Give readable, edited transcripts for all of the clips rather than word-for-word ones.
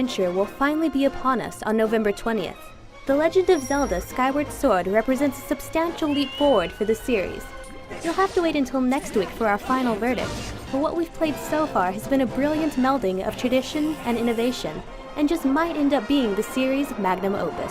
adventure will finally be upon us on November 20th. The Legend of Zelda Skyward Sword represents a substantial leap forward for the series. You'll have to wait until next week for our final verdict, but what we've played so far has been a brilliant melding of tradition and innovation, and just might end up being the series' magnum opus.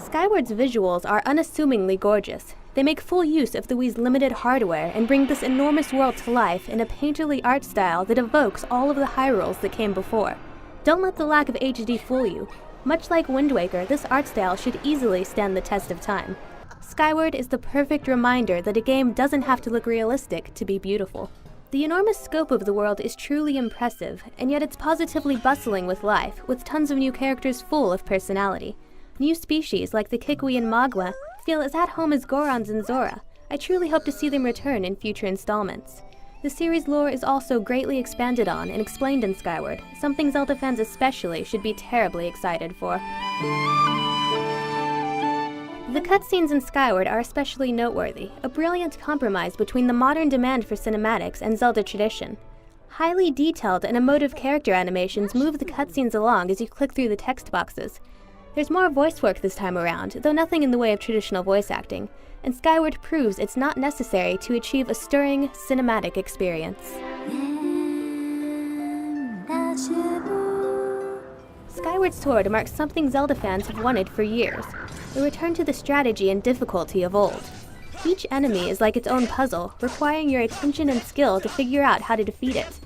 Skyward's visuals are unassumingly gorgeous. They make full use of the Wii's limited hardware and bring this enormous world to life in a painterly art style that evokes all of the Hyrules that came before. Don't let the lack of HD fool you. Much like Wind Waker, this art style should easily stand the test of time. Skyward is the perfect reminder that a game doesn't have to look realistic to be beautiful. The enormous scope of the world is truly impressive, and yet it's positively bustling with life, with tons of new characters full of personality. New species like the Kikwi and Magua feel as at home as Gorons and Zora. I truly hope to see them return in future installments. The series' lore is also greatly expanded on and explained in Skyward, something Zelda fans especially should be terribly excited for. The cutscenes in Skyward are especially noteworthy, a brilliant compromise between the modern demand for cinematics and Zelda tradition. Highly detailed and emotive character animations move the cutscenes along as you click through the text boxes. There's more voice work this time around, though nothing in the way of traditional voice acting, and Skyward proves it's not necessary to achieve a stirring, cinematic experience. Skyward Sword marks something Zelda fans have wanted for years, a return to the strategy and difficulty of old. Each enemy is like its own puzzle, requiring your attention and skill to figure out how to defeat it.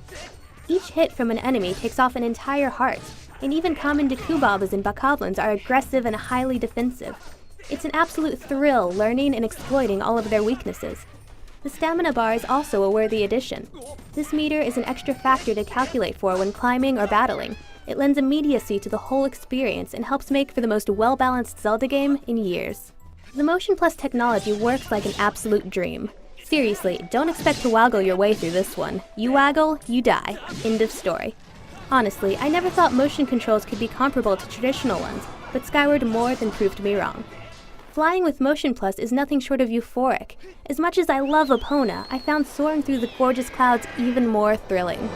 Each hit from an enemy takes off an entire heart, and even common Dakubabas and Bokoblins are aggressive and highly defensive. It's an absolute thrill learning and exploiting all of their weaknesses. The stamina bar is also a worthy addition. This meter is an extra factor to calculate for when climbing or battling. It lends immediacy to the whole experience and helps make for the most well-balanced Zelda game in years. The Motion Plus technology works like an absolute dream. Seriously, don't expect to waggle your way through this one. You waggle, you die. End of story. Honestly, I never thought motion controls could be comparable to traditional ones, but Skyward more than proved me wrong. Flying with Motion Plus is nothing short of euphoric. As much as I love Epona, I found soaring through the gorgeous clouds even more thrilling.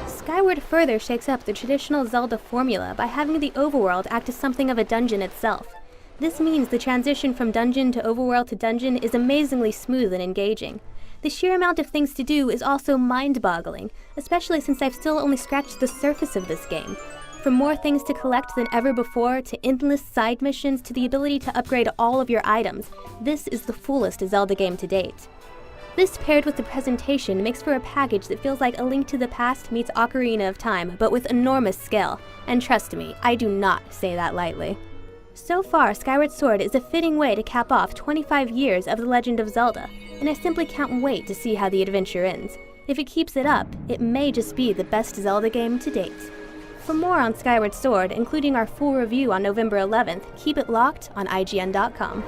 Skyward further shakes up the traditional Zelda formula by having the overworld act as something of a dungeon itself. This means the transition from dungeon to overworld to dungeon is amazingly smooth and engaging. The sheer amount of things to do is also mind-boggling, especially since I've still only scratched the surface of this game. From more things to collect than ever before, to endless side missions, to the ability to upgrade all of your items, this is the fullest Zelda game to date. This paired with the presentation makes for a package that feels like A Link to the Past meets Ocarina of Time, but with enormous scale. And trust me, I do not say that lightly. So far, Skyward Sword is a fitting way to cap off 25 years of The Legend of Zelda, and I simply can't wait to see how the adventure ends. If it keeps it up, it may just be the best Zelda game to date. For more on Skyward Sword, including our full review on November 11th, keep it locked on IGN.com.